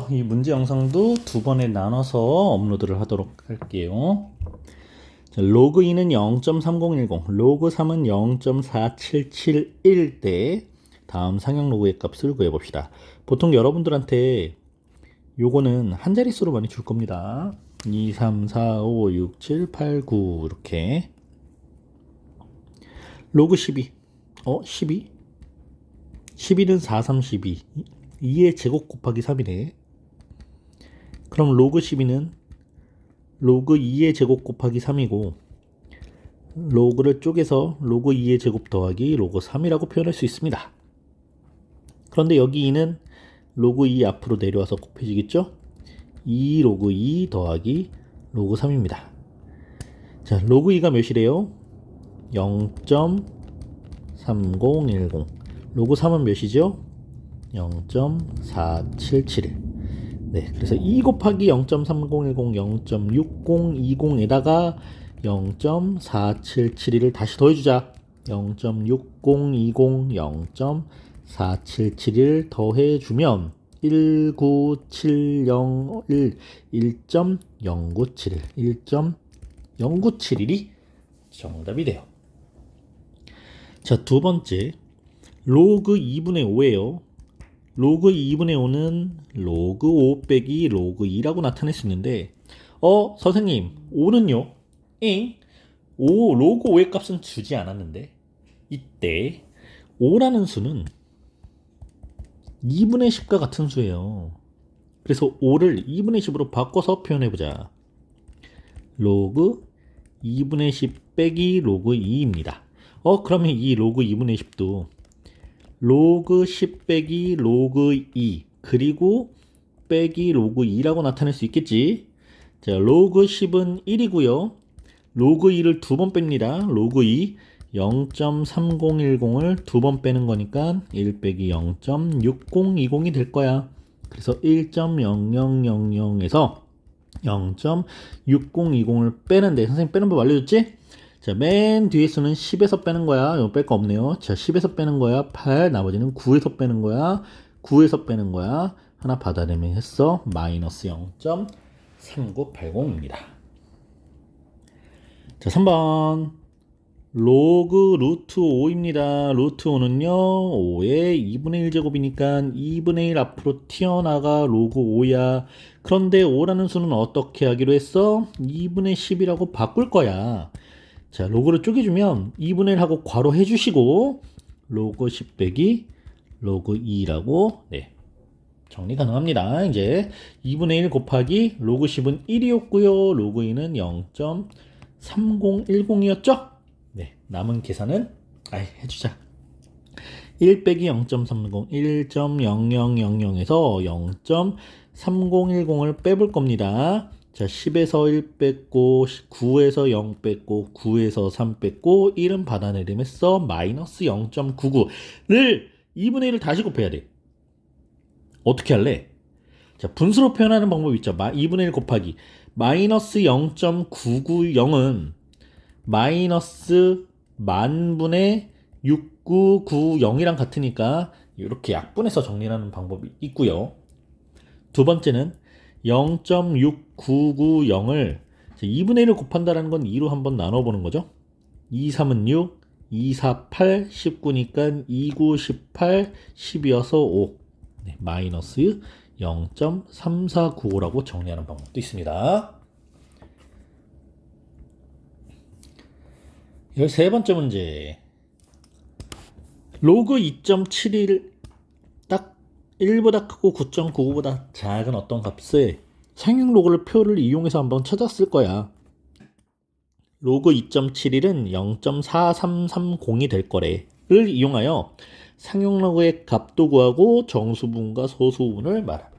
됐죠? 이 문제 영상도 두 번에 나눠서 업로드를 하도록 할게요. 자, 로그 2는 0.3010, 로그 3은 0.4771 대 다음 상형 로그의 값을 구해봅시다. 보통 여러분들한테 요거는 한 자릿수로 많이 줄 겁니다. 2, 3, 4, 5, 6, 7, 8, 9 이렇게. 로그 12. 12? 12는 4, 3, 12. 2의 제곱 곱하기 3이네. 그럼 로그 12는 로그 2의 제곱 곱하기 3이고 로그를 쪼개서 로그 2의 제곱 더하기 로그 3이라고 표현할 수 있습니다. 그런데 여기 2는 로그 2 앞으로 내려와서 곱해지겠죠? 2 로그 2 더하기 로그 3입니다. 자, 로그 2가 몇이래요? 0.3010. 로그 3은 몇이죠? 0.4771. 네, 그래서 2 곱하기 0.3010, 0.6020에다가 0.4771을 다시 더해주자. 0.6020, 0.4771을 더해주면 19701, 1.0971, 1.0971이 정답이 돼요. 자, 두 번째, 로그 2분의 5예요. 로그 2분의 5는 로그 5 빼기 로그 2라고 나타낼 수 있는데 선생님 5는요? 엥? 5 로그 5의 값은 주지 않았는데 이때 5라는 수는 2분의 10과 같은 수예요. 그래서 5를 2분의 10으로 바꿔서 표현해보자. 로그 2분의 10 빼기 로그 2입니다. 그러면 이 로그 2분의 10도 로그 10 빼기 로그 2 그리고 빼기 로그 2라고 나타낼 수 있겠지. 자, 로그 10은 1이고요. 로그 2를 두 번 뺍니다. 로그 2 0.3010을 두 번 빼는 거니까 1 빼기 0.6020이 될 거야. 그래서 1.0000에서 0.6020을 빼는데 선생님 빼는 법 알려줬지? 자, 맨 뒤에 수는 10에서 빼는 거야. 이거 뺄 거 없네요. 자, 10에서 빼는 거야. 8. 나머지는 9에서 빼는 거야. 9에서 빼는 거야. 하나 받아내면 했어. 마이너스 0.3980입니다. 자, 3번. 로그 루트 5입니다. 루트 5는요, 5의 2분의 1제곱이니까 2분의 1 앞으로 튀어나가 로그 5야. 그런데 5라는 수는 어떻게 하기로 했어? 2분의 10이라고 바꿀 거야. 자, 로그를 쪼개주면 2분의 1하고 괄호 해주시고 로그 10 빼기 로그 2라고 정리 가능합니다. 이제 2분의 1 곱하기 로그 10은 1이었고요. 로그 2는 0.3010이었죠? 네, 남은 계산은 해주자. 1 빼기 0.310, 1.0000에서 0.3010을 빼볼 겁니다. 자, 10에서 1 뺐고 9에서 0 뺐고 9에서 3 뺐고 1은 받아내림했어. 마이너스 0.99를 2분의 1을 다시 곱해야 돼. 어떻게 할래? 자, 분수로 표현하는 방법이 있죠. 2분의 1 곱하기 마이너스 0.990은 마이너스 만분의 6990이랑 같으니까 이렇게 약분해서 정리하는 방법이 있고요. 두 번째는 0.6990을 2분의 1을 곱한다는 건 2로 한번 나눠보는 거죠. 2, 3은 6, 2, 4, 8, 19니까 2, 9, 18, 10이어서 5. 네, 마이너스 0.3495라고 정리하는 방법도 있습니다. 13번째 문제. 로그 2.71 딱 1보다 크고 9.99보다 작은 어떤 값에 상형 로그를 표를 이용해서 한번 찾았을 거야. 로그 2.71은 0.4330이 될 거래를 이용하여 상형 로그의 값도 구하고 정수 부분과 소수 부분을 말하라.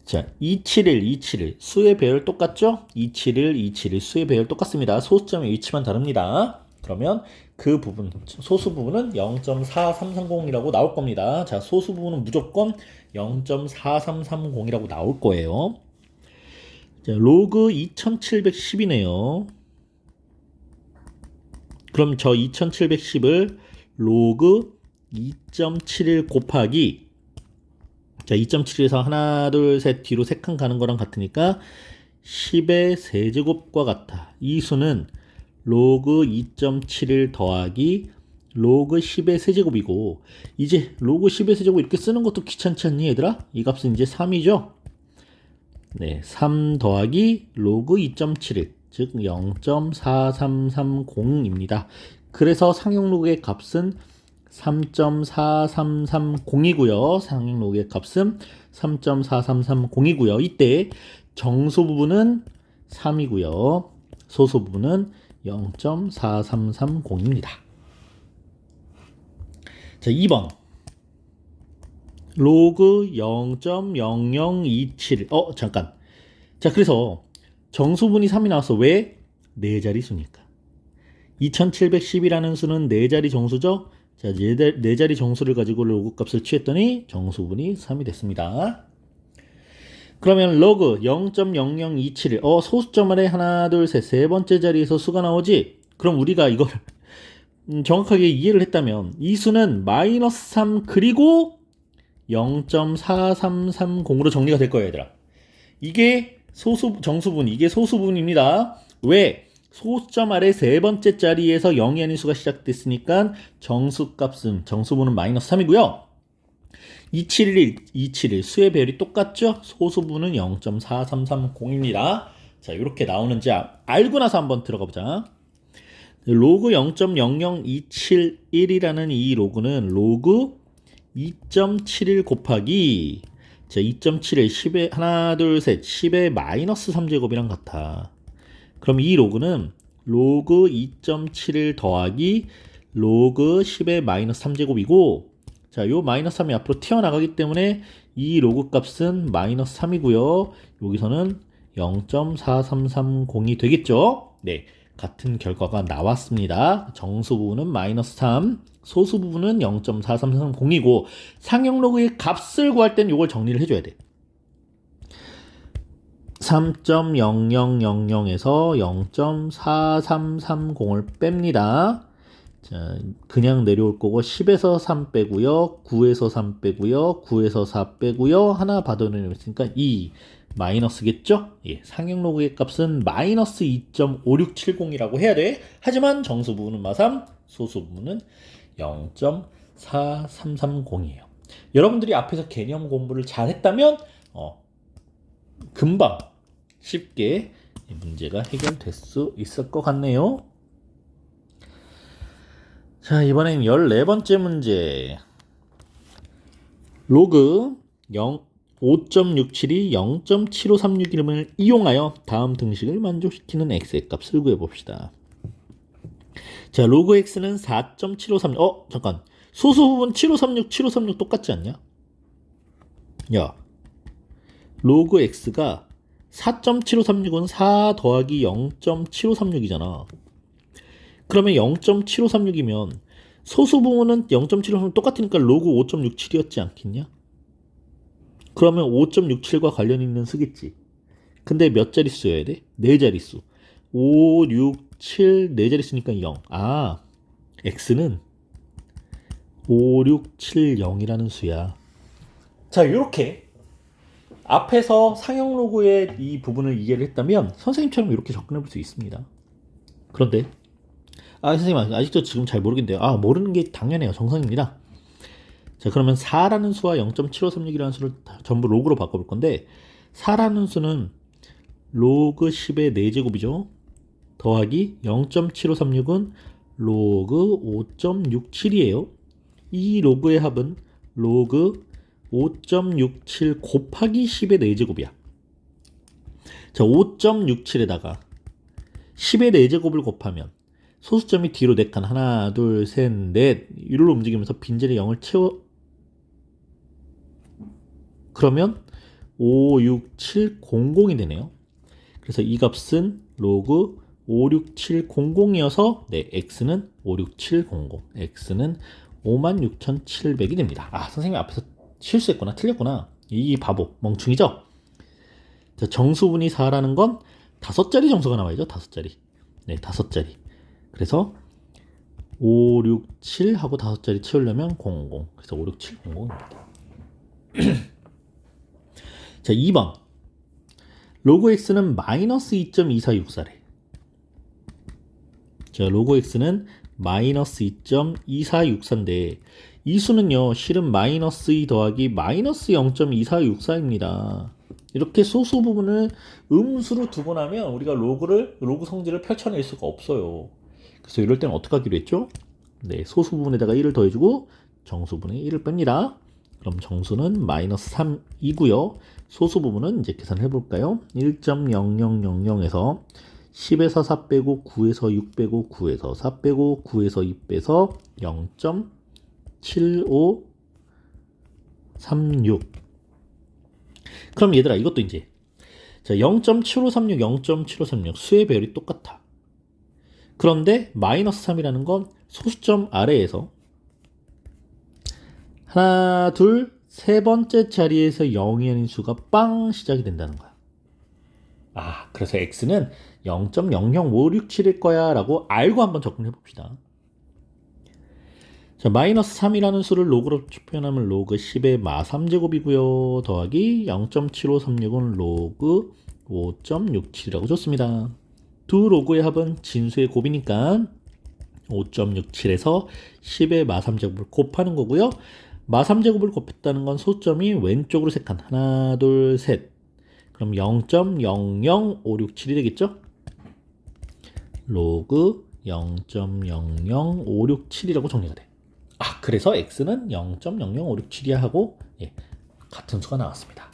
자, 271, 271 수의 배열 똑같죠? 271, 271 수의 배열 똑같습니다. 소수점의 위치만 다릅니다. 그러면 그 부분, 소수 부분은 0.4330이라고 나올 겁니다. 자, 소수 부분은 무조건 0.4330이라고 나올 거예요. 자, 로그 2710이네요. 그럼 저 2710을 로그 2.71 곱하기 자, 2.7에서 하나, 둘, 셋 뒤로 3칸 가는 거랑 같으니까 10의 세제곱과 같아. 이 수는 로그 2.7을 더하기 로그 10의 세제곱이고, 이제 로그 10의 세제곱 이렇게 쓰는 것도 귀찮지 않니 얘들아? 이 값은 이제 3이죠? 네, 3 더하기 로그 2.71, 즉 0.4330입니다. 그래서 상용 로그의 값은 3.4330이고요. 상용 로그의 값은 3.4330이고요. 이때 정수 부분은 3이고요. 소수 부분은 0.4330입니다. 자, 2번. 로그 0.0027. 잠깐. 자, 그래서 정수분이 3이 나왔어. 왜? 4자리 수니까. 2710이라는 수는 4자리 정수죠? 자, 4자리 정수를 가지고 로그 값을 취했더니 정수분이 3이 됐습니다. 그러면 로그 0.0027. 소수점 아래 하나, 둘, 셋, 세 번째 자리에서 수가 나오지? 그럼 우리가 이걸 정확하게 이해를 했다면 이 수는 마이너스 3 그리고 0.4330으로 정리가 될 거예요, 얘들아. 이게 정수분, 이게 소수분입니다. 왜? 소수점 아래 세 번째 자리에서 0이 아닌 수가 시작됐으니까 정수분은 마이너스 3이고요. 271 수의 배열이 똑같죠? 소수분은 0.4330입니다. 자, 이렇게 나오는지 알고 나서 한번 들어가 보자. 로그 0.00271이라는 이 로그는 로그 2.71 곱하기, 자, 2.71 10의 하나 둘 셋 10의 마이너스 3제곱이랑 같아. 그럼 이 로그는 로그 2.71 더하기 로그 10의 마이너스 3제곱이고, 자, 요 마이너스 3이 앞으로 튀어나가기 때문에 이 로그 값은 마이너스 3이고요. 여기서는 0.4330이 되겠죠? 네, 같은 결과가 나왔습니다. 정수 부분은 마이너스 3, 소수 부분은 0.4330이고 상용 로그의 값을 구할 땐 이걸 정리를 해줘야 돼. 3.0000에서 0.4330을 뺍니다. 자, 그냥 내려올 거고 10에서 3 빼고요. 9에서 3 빼고요. 9에서 4 빼고요. 하나 받아내렸으니까 2 마이너스겠죠? 예, 상용 로그의 값은 마이너스 2.5670이라고 해야 돼. 하지만 정수 부분은 마3, 소수 부분은 0.4330이에요. 여러분들이 앞에서 개념 공부를 잘 했다면 금방 쉽게 문제가 해결될 수 있을 것 같네요. 자, 이번엔 14번째 문제. 로그 5.672 0.7536 이용하여 다음 등식을 만족시키는 x의 값을 구해봅시다. 자, 로그 x는 4.7536. 잠깐. 소수 부분 7536 똑같지 않냐? 야, 로그 x가 4.7536은 4 더하기 0.7536이잖아. 그러면 0.7536이면 소수 부분은 0.7536 똑같으니까 로그 5.67이었지 않겠냐? 그러면 5.67과 관련 있는 수겠지. 근데 몇 자릿수여야 돼? 4자릿수. 5, 6, 7, 4자릿수니까 0. 아, x는 5, 6, 7, 0이라는 수야. 자, 이렇게 앞에서 상형 로그의 이 부분을 이해를 했다면 선생님처럼 이렇게 접근해 볼 수 있습니다. 그런데 선생님 아직도 지금 잘 모르겠는데요. 모르는 게 당연해요. 정상입니다. 자, 그러면 4라는 수와 0.7536이라는 수를 전부 로그로 바꿔볼 건데 4라는 수는 로그 10의 4제곱이죠. 더하기 0.7536은 로그 5.67이에요. 이 로그의 합은 로그 5.67 곱하기 10의 4제곱이야. 자, 5.67에다가 10의 4제곱을 곱하면 소수점이 뒤로 4칸 하나, 둘, 셋, 넷 이리로 움직이면서 빈자리 0을 채워. 그러면 5, 6, 7, 00이 되네요. 그래서 이 값은 로그 5, 6, 7, 00이어서 네, x는 5, 6, 7, 00. x는 56,700이 됩니다. 선생님이 앞에서 실수했구나. 틀렸구나. 이 바보. 멍충이죠? 자, 정수분이 4라는 건 5자리 정수가 나와야죠. 5자리. 네, 5자리. 그래서 5, 6, 7 하고 5자리 채우려면 00. 그래서 5, 6, 7, 00입니다. 자, 2번. 로그 x는 마이너스 2.2464래. 자, 로그 x는 마이너스 2.2464인데 이 수는요, 실은 마이너스 2 더하기 마이너스 0.2464입니다. 이렇게 소수 부분을 음수로 두고 나면 우리가 로그 성질을 펼쳐낼 수가 없어요. 그래서 이럴 때는 어떻게 하기로 했죠? 네, 소수 부분에다가 1을 더해주고 정수분에 1을 뺍니다. 그럼 정수는 마이너스 3이고요. 소수 부분은 이제 계산해 볼까요? 1.0000에서 10에서 4 빼고 9에서 6 빼고 9에서 4 빼고 9에서 2 빼서 0.7536. 그럼 얘들아, 이것도 이제 자, 0.7536, 0.7536 수의 배열이 똑같아. 그런데 마이너스 3이라는 건 소수점 아래에서 하나, 둘, 세 번째 자리에서 0이 아닌 수가 빵 시작이 된다는 거야. 아, 그래서 x는 0.00567일 거야 라고 알고 한번 접근해 봅시다. 자, 마이너스 3이라는 수를 로그로 표현하면 로그 10의 마 3제곱이고요. 더하기 0.7536은 로그 5.67이라고 줬습니다. 두 로그의 합은 진수의 곱이니까 5.67에서 10의 마 3제곱을 곱하는 거고요. 마 3제곱을 곱했다는 건 소점이 왼쪽으로 3칸. 하나, 둘, 셋. 그럼 0.00567이 되겠죠? 로그 0.00567이라고 정리가 돼. 아, 그래서 x는 0.00567이야 하고 같은 수가 나왔습니다.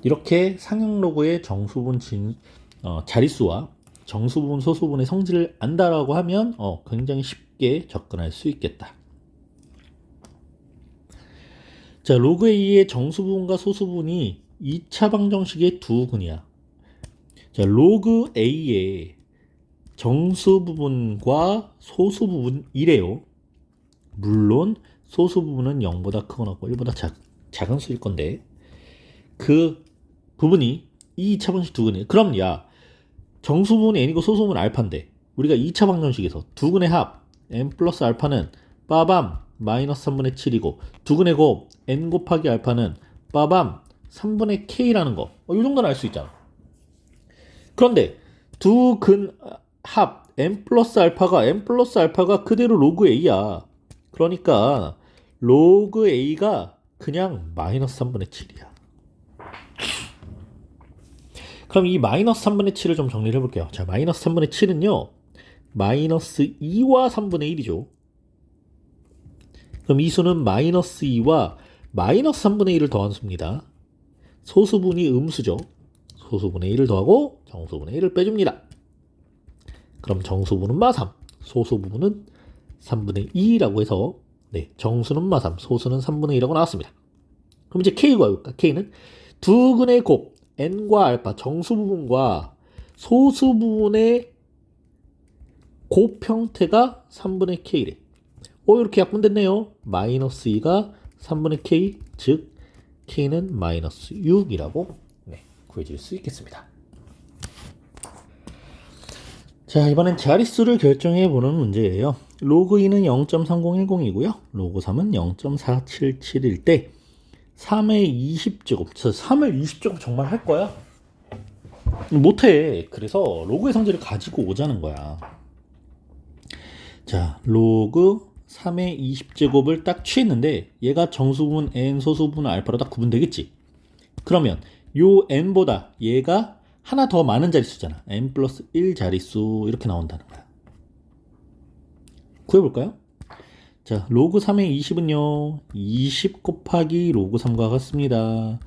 이렇게 상형 로그의 정수분 자릿수와 정수분 소수분의 성질을 안다라고 하면 굉장히 쉽게 접근할 수 있겠다. 자, 로그 A의 정수분과 소수분이 2차 방정식의 두 근이야. 자, 로그 A의 정수 부분과 소수 부분이래요. 물론 소수 부분은 0보다 크거나 1보다 작은 수일 건데 그 부분이 이 2차 방정식 두 근이에요. 그럼 야, 정수 부분이 n이고 소수 부분은 알파인데 우리가 2차 방정식에서 두 근의 합 n 플러스 알파는 빠밤 마이너스 3분의 7이고 두 근의 곱 n 곱하기 알파는 빠밤 3분의 k라는 거. 이 정도는 알 수 있잖아. 그런데 두 근 합 n 플러스 알파가 그대로 로그 a야. 그러니까 로그 a가 그냥 마이너스 3분의 7이야. 그럼 이 마이너스 3분의 7을 좀 정리를 해볼게요. 자, 마이너스 3분의 7은요 마이너스 2와 3분의 1이죠. 그럼 이 수는 마이너스 2와 마이너스 3분의 1을 더한 수입니다. 소수분이 음수죠. 소수분의 1을 더하고 정수분의 1을 빼줍니다. 그럼 정수분은 마3, 소수부분은 3분의 2라고 해서 정수는 마3, 소수는 3분의 2라고 나왔습니다. 그럼 이제 K 구해볼까? K는 두 근의 곱 n과 알파 정수부분과 소수부분의 곱 형태가 3분의 K래. 이렇게 약분됐네요. 마이너스 2가 3분의 K, 즉 K는 마이너스 6이라고 구해질 수 있겠습니다. 자, 이번엔 자릿수를 결정해보는 문제예요. 로그 2는 0.3010이고요. 로그 3은 0.477일 때 3의 20제곱. 3의 20제곱 정말 할 거야? 못해. 그래서 로그의 성질을 가지고 오자는 거야. 자, 로그 3의 20제곱을 딱 취했는데 얘가 정수분 n, 소수분 알파로 딱 구분되겠지. 그러면 요 n보다 얘가 하나 더 많은 자릿수잖아. n 플러스 1 자릿수 이렇게 나온다는 거야. 구해볼까요? 자, 로그 3의 20은요 20 곱하기 로그 3과 같습니다.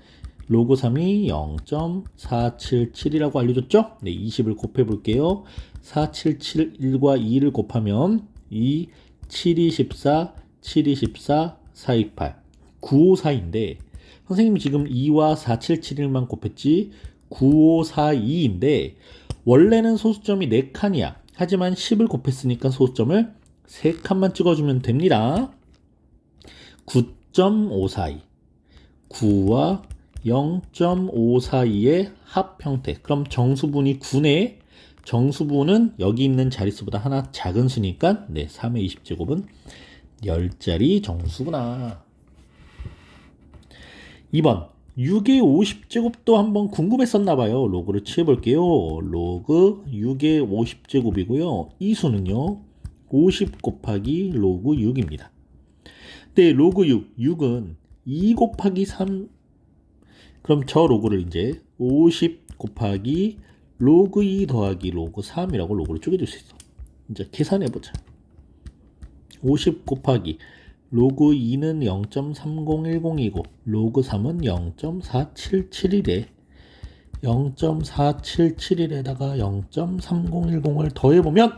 로그 3이 0.477이라고 알려줬죠? 네, 20을 곱해볼게요. 477 1과 2를 곱하면 2, 7이 14, 7이 14, 4, 2, 8 954인데 선생님이 지금 2와 477만 곱했지 9542인데 원래는 소수점이 4칸이야. 하지만 10을 곱했으니까 소수점을 3칸만 찍어주면 됩니다. 9.542 9와 0.542의 합 형태. 그럼 정수분이 9네. 정수분은 여기 있는 자릿수보다 하나 작은 수니까 3의 20제곱은 10자리 정수구나. 2번 6의 50제곱도 한번 궁금했었나봐요. 로그를 취해볼게요. 로그 6의 50제곱이고요. 이 수는요. 50 곱하기 로그 6입니다. 네, 로그 6은 2 곱하기 3. 그럼 저 로그를 이제 50 곱하기 로그 2 더하기 로그 3이라고 로그를 쪼개줄 수 있어. 이제 계산해보자. 50 곱하기 로그 2는 0.3010이고 로그 3은 0.4771에 0.477에다가 0.3010을 더해보면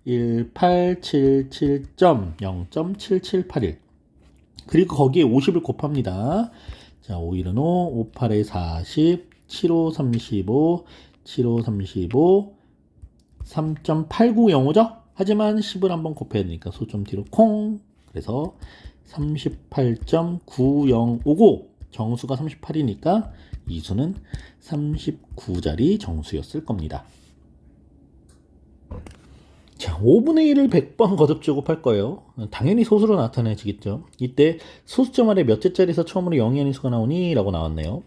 1877.0.7781 그리고 거기에 50을 곱합니다. 자, 5일은 5, 58에 40, 75, 35, 75, 35, 3.8905죠? 하지만 10을 한번 곱해야 되니까 소점 뒤로 콩. 그래서 38.9059 정수가 38이니까 이 수는 39자리 정수였을 겁니다. 자, 5분의 1을 100번 거듭제곱할 거예요. 당연히 소수로 나타내지겠죠. 이때 소수점 아래 몇 제짜리에서 처음으로 0이 아닌 수가 나오니? 라고 나왔네요.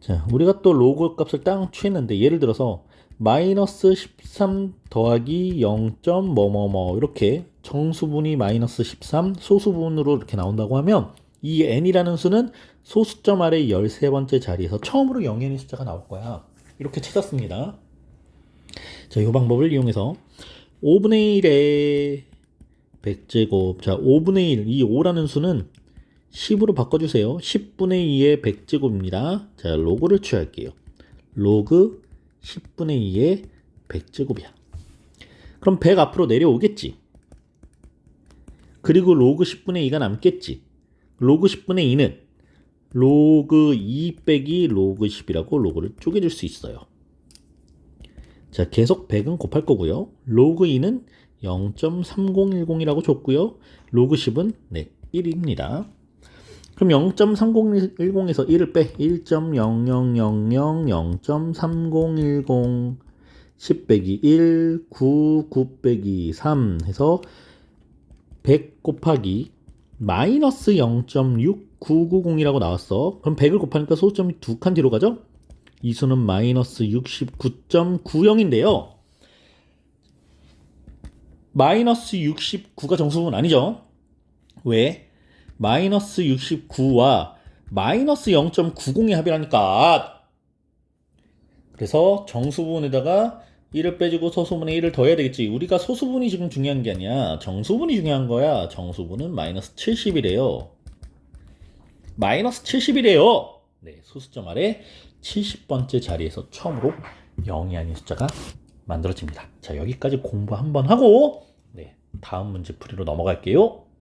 자, 우리가 또 로그 값을 딱 취했는데 예를 들어서 마이너스 13 더하기 0. 뭐뭐뭐 이렇게 정수분이 마이너스 13 소수분으로 이렇게 나온다고 하면 이 n이라는 수는 소수점 아래 13번째 자리에서 처음으로 0이 아닌 숫자가 나올 거야. 이렇게 찾았습니다. 자, 이 방법을 이용해서 5분의 1에 100제곱. 자, 5분의 1, 이 5라는 수는 10으로 바꿔주세요. 10분의 2의 100제곱입니다. 자, 로그를 취할게요. 로그 10분의 2의 100제곱이야. 그럼 100 앞으로 내려오겠지. 그리고 로그 10분의 2가 남겠지. 로그 10분의 2는 로그 2 빼기 로그 10이라고 로그를 쪼개줄 수 있어요. 자, 계속 100은 곱할 거고요. 로그 2는 0.3010이라고 줬고요. 로그 10은 네, 1입니다. 그럼 0.3010에서 1을 빼 1.0000 0.3010 10 빼기 1 9 빼기 3 해서 100 곱하기 마이너스 0.6990이라고 나왔어. 그럼 100을 곱하니까 소수점이 두 칸 뒤로 가죠? 이 수는 마이너스 69.90인데요. 마이너스 69가 정수분 아니죠? 왜? 마이너스 69와 마이너스 0.90의 합이라니까. 그래서 정수분에다가 1을 빼주고 소수분에 1을 더해야 되겠지. 우리가 소수분이 지금 중요한 게 아니야. 정수분이 중요한 거야. 정수분은 마이너스 70이래요. 마이너스 70이래요. 네, 소수점 아래 70번째 자리에서 처음으로 0이 아닌 숫자가 만들어집니다. 자, 여기까지 공부 한번 하고 네, 다음 문제 풀이로 넘어갈게요.